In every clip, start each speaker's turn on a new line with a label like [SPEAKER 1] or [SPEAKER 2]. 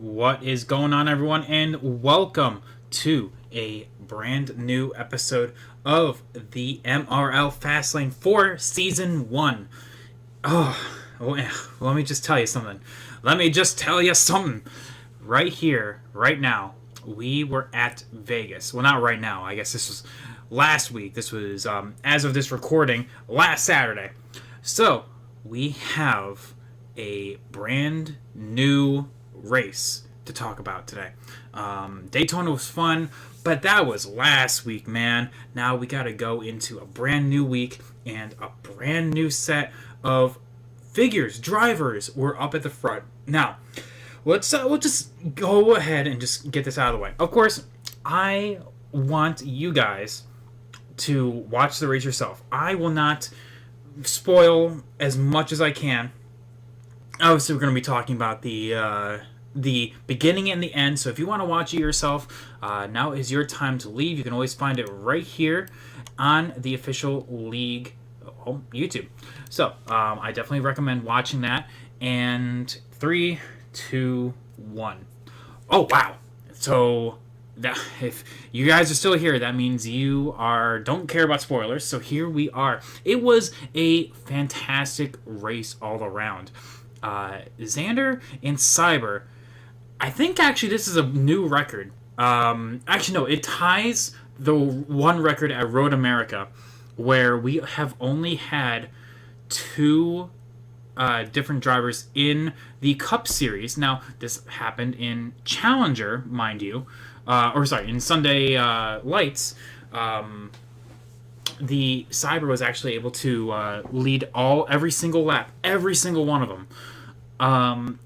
[SPEAKER 1] What is going on, everyone, and welcome to a brand new episode of the MRL Fastlane for Season 1. Let me just tell you something. Right here, right now, we were at Vegas. Well, not right now. I guess this was last week. This was, as of this recording, last Saturday. So, we have a brand new race to talk about today. Daytona was fun, but that was last week, man. Now we got to go into a brand new week and a brand new set of figures. Drivers were up at the front. Now, we'll just go ahead and just get this out of the way. Of course, I want you guys to watch the race yourself. I will not spoil as much as I can. Obviously, we're going to be talking about the beginning and the end. So if you want to watch it yourself, now is your time to leave. You can always find it right here on the official league YouTube. So I definitely recommend watching that. And 3, 2, 1. Oh, wow. So that, if you guys are still here, that means you don't care about spoilers. So here we are. It was a fantastic race all around. Xander and Cyber, I think actually this is a new record. Actually, no, it ties the one record at Road America, where we have only had two different drivers in the Cup Series. Now, this happened in Challenger, mind you, in Sunday Lights. The Cyber was actually able to lead every single lap, every single one of them.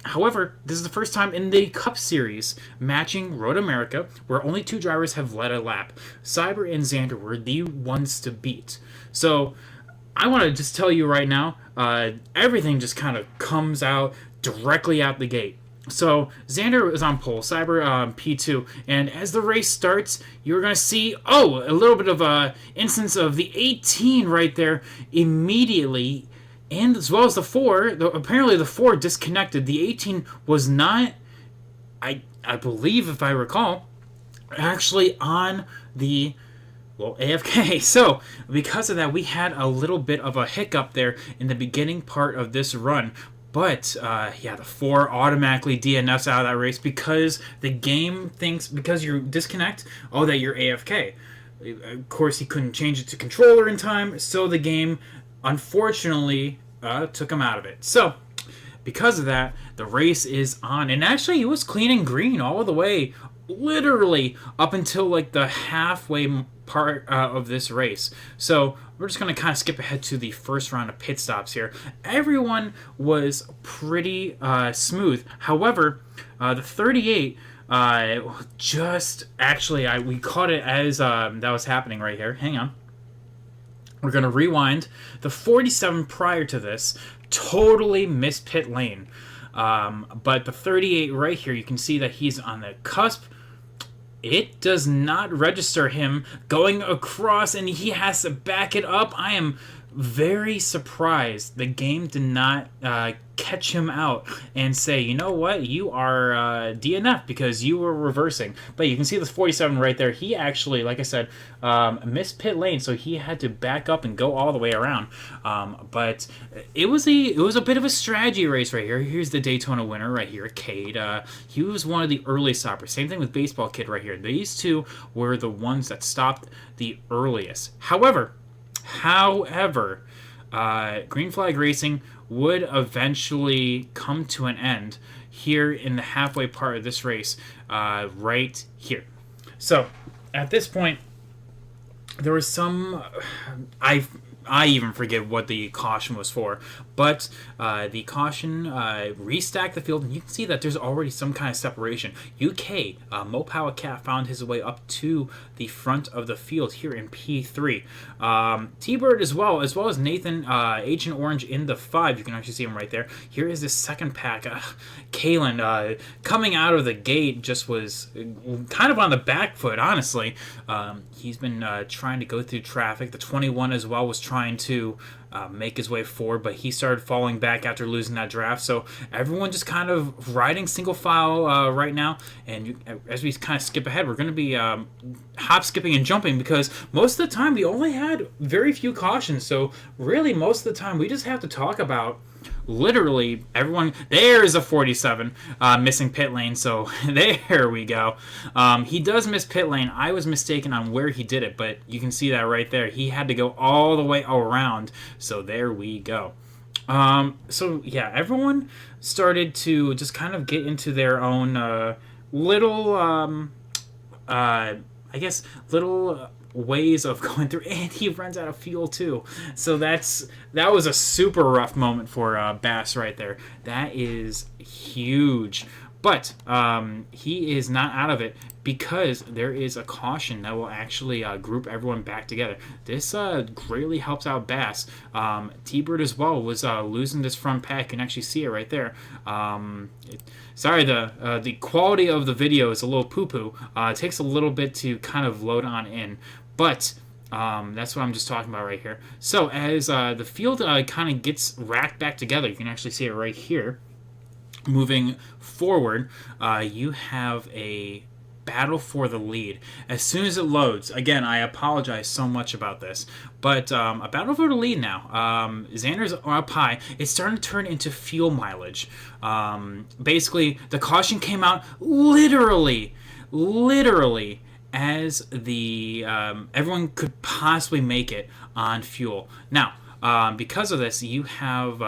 [SPEAKER 1] However, this is the first time in the Cup Series matching Road America where only two drivers have led a lap. Cyber and Xander were the ones to beat. So I want to just tell you right now, everything just kind of comes out directly out the gate. So Xander is on pole, Cyber P2, and as the race starts, you're going to see, a little bit of a instance of the 18 right there immediately, and as well as the 4. Apparently the 4 disconnected. The 18 was not, I believe, if I recall, actually on the AFK. So, because of that, we had a little bit of a hiccup there in the beginning part of this run. But, the 4 automatically DNFs out of that race because the game thinks, because you disconnect, that you're AFK. Of course, he couldn't change it to controller in time, so the game, unfortunately, took him out of it. So, because of that, the race is on. And actually, it was clean and green all the way, literally, up until, the halfway part of this race. So we're just going to kind of skip ahead to the first round of pit stops here. Everyone was pretty smooth. However, the 38 we caught it as that was happening right here. Hang on. We're going to rewind. The 47 prior to this totally missed pit lane. But the 38 right here, you can see that he's on the cusp. It does not register him going across, and he has to back it up. I am very surprised the game did not catch him out and say, you know what, you are DNF because you were reversing. But you can see this 47 right there. He actually, like I said, missed pit lane, so he had to back up and go all the way around. But it was a bit of a strategy race right here. Here's the Daytona winner right here, Cade. He was one of the early stoppers. Same thing with Baseball Kid right here. These two were the ones that stopped the earliest. However, Green Flag Racing would eventually come to an end here in the halfway part of this race, right here. So, at this point, there was some... I even forget what the caution was for, but the caution restacked the field, and you can see that there's already some kind of separation. UK, Mopower Cat found his way up to the front of the field here in P3. T-Bird as well as Nathan, Agent Orange in the 5. You can actually see him right there. Here is the second pack. Kalen, coming out of the gate, just was kind of on the back foot, honestly. He's been trying to go through traffic. The 21 as well was trying trying to make his way forward, but he started falling back after losing that draft. So everyone just kind of riding single file right now. And as we kind of skip ahead, we're going to be hop, skipping, and jumping, because most of the time we only had very few cautions. So really, most of the time we just have to talk about literally everyone. There is a 47 missing pit lane, so there we go. He does miss pit lane. I was mistaken on where he did it, but you can see that right there. He had to go all the way around, so there we go. So yeah, everyone started to just kind of get into their own little I guess little ways of going through, and he runs out of fuel too. So that was a super rough moment for Bass right there. That is huge. But he is not out of it, because there is a caution that will actually group everyone back together. This greatly helps out Bass. T-Bird as well was losing this front pack. You can actually see it right there. Sorry, the quality of the video is a little poo-poo. It takes a little bit to kind of load on in. But that's what I'm just talking about right here. So as the field kind of gets racked back together, you can actually see it right here. Moving forward, you have a battle for the lead. As soon as it loads, again, I apologize so much about this, but a battle for the lead now. Xander's up high. It's starting to turn into fuel mileage. Basically, the caution came out literally as the everyone could possibly make it on fuel. Now, because of this, you have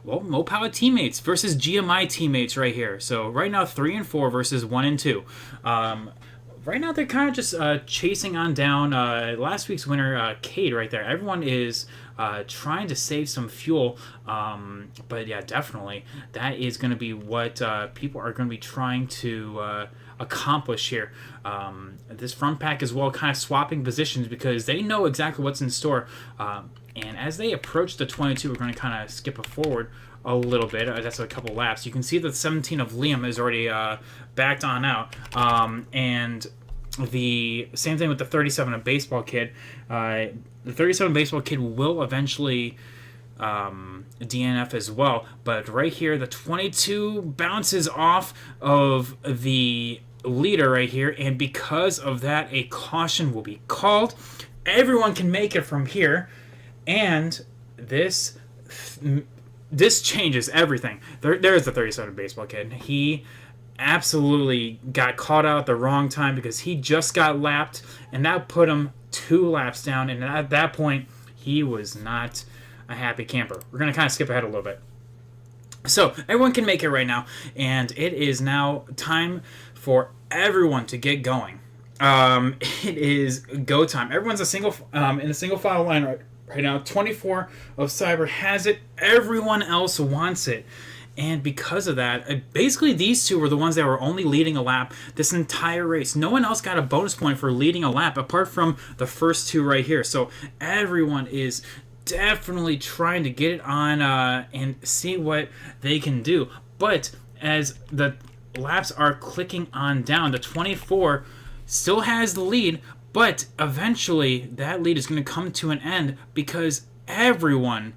[SPEAKER 1] Mopala teammates versus GMI teammates right here. So right now, 3 and 4 versus 1 and 2. Right now, they're kind of just chasing on down last week's winner, Cade, right there. Everyone is trying to save some fuel, but yeah, definitely that is going to be what people are going to be trying to accomplish here. This front pack as well, kind of swapping positions because they know exactly what's in store. And as they approach the 22, we're going to kind of skip it forward a little bit. That's a couple laps. You can see that the 17 of Liam is already backed on out. And the same thing with the 37 of Baseball Kid. The 37 Baseball Kid will eventually DNF as well. But right here, the 22 bounces off of the leader right here. And because of that, a caution will be called. Everyone can make it from here. And this changes everything. There's the 37 Baseball Kid. He absolutely got caught out at the wrong time because he just got lapped, and that put him 2 laps down. And at that point, he was not a happy camper. We're going to kind of skip ahead a little bit. So everyone can make it right now, and it is now time for everyone to get going. It is go time. Everyone's in a single file line right now. 24 of Cyber has it. Everyone else wants it. And because of that, basically these two were the ones that were only leading a lap this entire race. No one else got a bonus point for leading a lap apart from the first 2 right here. So everyone is definitely trying to get it on and see what they can do. But as the laps are clicking on down, the 24 still has the lead, but eventually that lead is going to come to an end because everyone's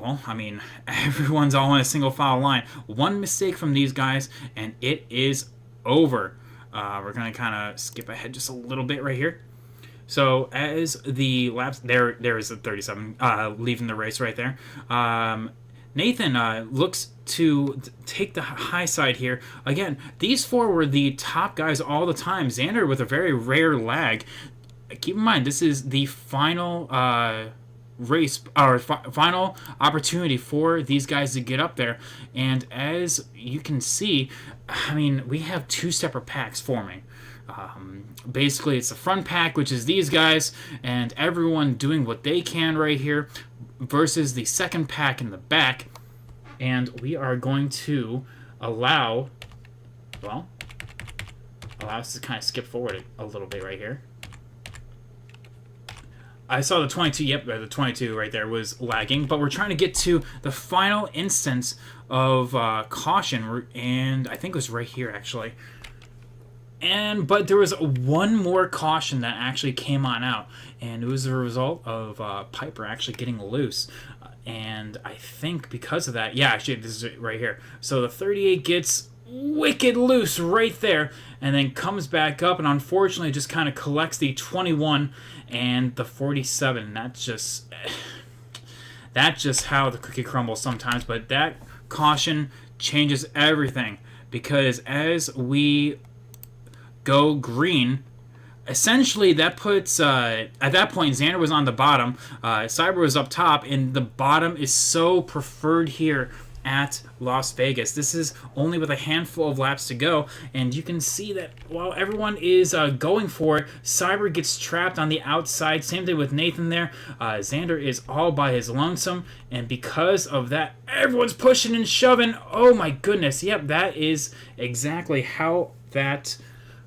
[SPEAKER 1] all in a single file line. One mistake from these guys, and it is over. We're going to kind of skip ahead just a little bit right here. So as the laps, there is the 37 leaving the race right there. Nathan looks to take the high side here. Again, these 4 were the top guys all the time. Xander with a very rare lag. Keep in mind, this is the final race or final opportunity for these guys to get up there. And as you can see, I mean, we have 2 separate packs forming. Basically, it's the front pack, which is these guys, and everyone doing what they can right here, versus the second pack in the back. And we are going to allow us to kind of skip forward a little bit right here. I saw the 22, yep, the 22 right there was lagging, but we're trying to get to the final instance of caution, and I think it was right here, actually. But there was one more caution that actually came on out, and it was a result of Piper actually getting loose. And I think because of that, yeah, actually, this is it right here. So the 38 gets wicked loose right there, and then comes back up, and unfortunately just kind of collects the 21 and the 47. That's just how the cookie crumbles sometimes. But that caution changes everything, because as we go green, essentially that puts at that point Xander was on the bottom, Cyber was up top, and the bottom is so preferred here at Las Vegas. This is only with a handful of laps to go, and you can see that while everyone is going for it, Cyber gets trapped on the outside. Same thing with Nathan there. Xander is all by his lonesome, and because of that, everyone's pushing and shoving. Oh my goodness. Yep, that is exactly how that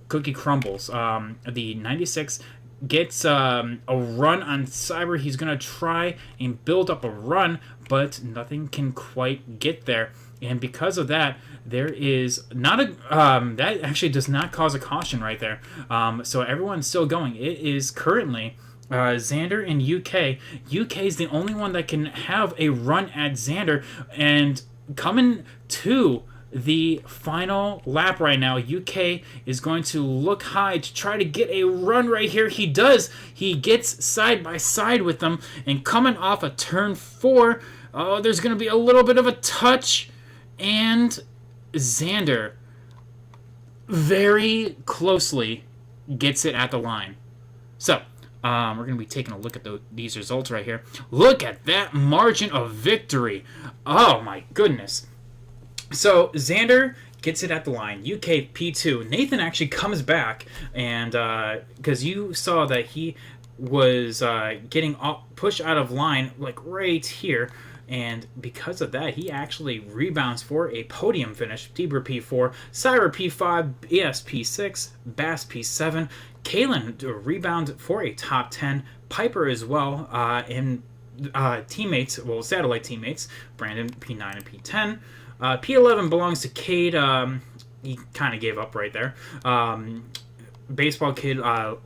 [SPEAKER 1] cookie crumbles. The 96 gets a run on Cyber. He's going to try and build up a run, but nothing can quite get there. And because of that, there is not a... that actually does not cause a caution right there. So everyone's still going. It is currently... Xander and UK. UK is the only one that can have a run at Xander, and coming to the final lap right now, UK is going to look high to try to get a run right here. He does. He gets side by side with them, and coming off a turn 4, there's going to be a little bit of a touch, and Xander very closely gets it at the line. So we're going to be taking a look at these results right here. Look at that margin of victory. Oh my goodness. So Xander gets it at the line. UK P2. Nathan actually comes back, and because you saw that he was getting pushed out of line like right here, and because of that, he actually rebounds for a podium finish. Tibur P4, Cyber P5, ES P6, Bass P7, Kalen rebound for a top 10, Piper as well, and teammates, well, satellite teammates, Brandon P9 and P10. P11 belongs to Cade. He kind of gave up right there. Baseball Kid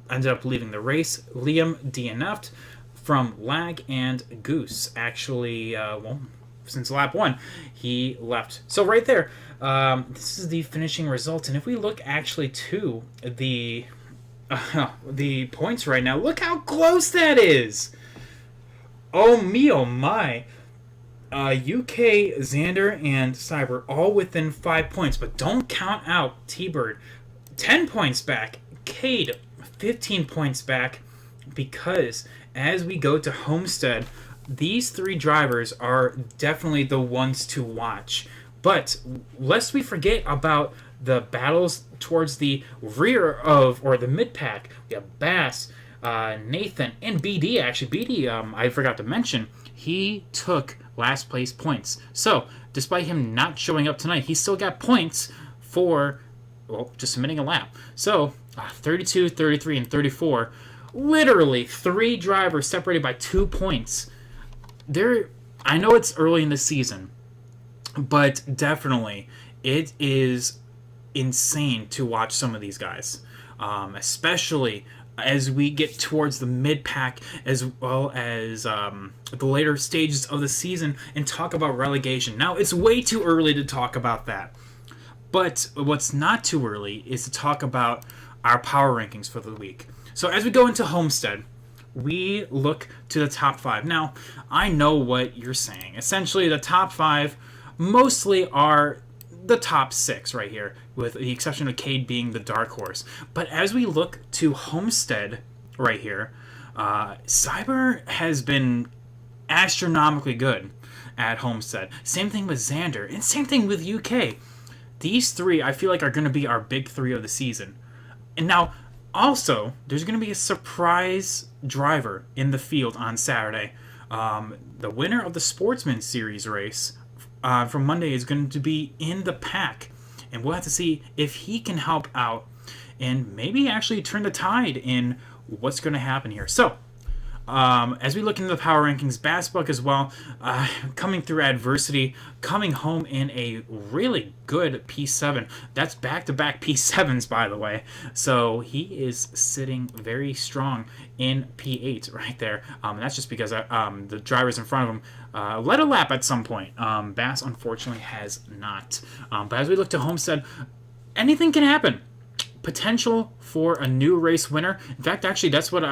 [SPEAKER 1] ended up leaving the race. Liam DNF'd from Lag, and Goose actually, well, since lap 1, he left. So right there, this is the finishing result. And if we look actually to the points right now, look how close that is. Oh me, oh my. UK, Xander, and Cyber all within 5 points, but don't count out T-Bird. 10 points back. Cade, 15 points back, because as we go to Homestead, these 3 drivers are definitely the ones to watch. But lest we forget about the battles towards the rear of, or the mid-pack, we have Bass, Nathan, and BD. Actually, BD, I forgot to mention, he took last place points. So, despite him not showing up tonight, he still got points for, well, just submitting a lap. So, 32, 33, and 34. Literally 3 drivers separated by 2 points. I know it's early in the season, but definitely it is insane to watch some of these guys, especially as we get towards the mid-pack, as well as the later stages of the season, and talk about relegation. Now, it's way too early to talk about that, but what's not too early is to talk about our power rankings for the week. So as we go into Homestead, we look to the top 5. Now, I know what you're saying. Essentially, the top 5 mostly are the top 6 right here, with the exception of Cade being the dark horse. But as we look to Homestead right here, Cyber has been astronomically good at Homestead. Same thing with Xander, and same thing with UK. These 3, I feel like, are going to be our big 3 of the season. And now, also, there's going to be a surprise driver in the field on Saturday. The winner of the Sportsman Series race from Monday is going to be in the pack, and we'll have to see if he can help out and maybe actually turn the tide in what's going to happen here. So, As we look into the power rankings, Bassbook as well, coming through adversity, coming home in a really good P7. That's back-to-back P7s, by the way. So he is sitting very strong in P8 right there. That's just because the drivers in front of him led a lap at some point. Bass, unfortunately, has not. But as we look to Homestead, anything can happen. Potential for a new race winner. In fact, actually, that's what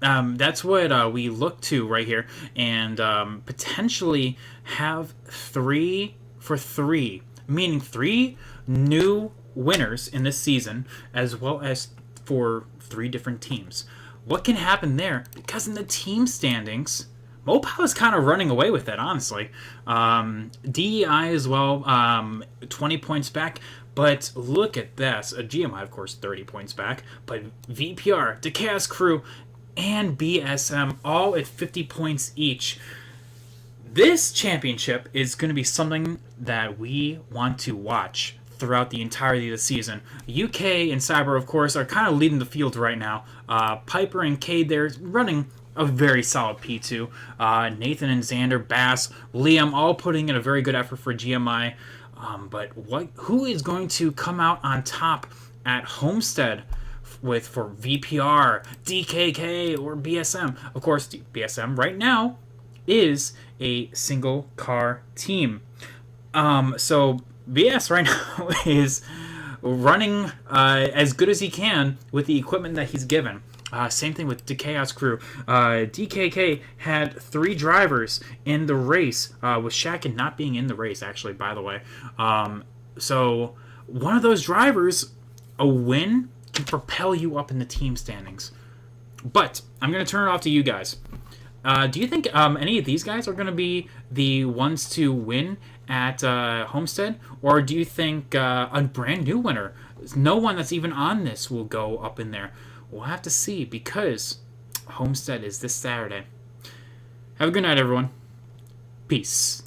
[SPEAKER 1] that's what we look to right here, and potentially have 3 for 3, meaning 3 new winners in this season, as well as for 3 different teams. What can happen there? Because in the team standings, Mopao is kind of running away with it, honestly. DEI as well, 20 points back. But look at this. GMI, of course, 30 points back. But VPR, the Chaos Crew, and BSM all at 50 points each. This championship is going to be something that we want to watch throughout the entirety of the season. UK and Cyber, of course, are kind of leading the field right now. Piper and Cade there running a very solid P2. Nathan and Xander, Bass, Liam, all putting in a very good effort for GMI. But who is going to come out on top at Homestead for VPR, DKK, or BSM? Of course, BSM right now is a single car team. So BS right now is running as good as he can with the equipment that he's given. Same thing with the Chaos Crew. DKK had 3 drivers in the race, with Shakin not being in the race, actually, by the way. So one of those drivers, a win can propel you up in the team standings. But I'm going to turn it off to you guys. Do you think any of these guys are going to be the ones to win at Homestead? Or do you think a brand new winner, no one that's even on this, will go up in there? We'll have to see, because Homestead is this Saturday. Have a good night, everyone. Peace.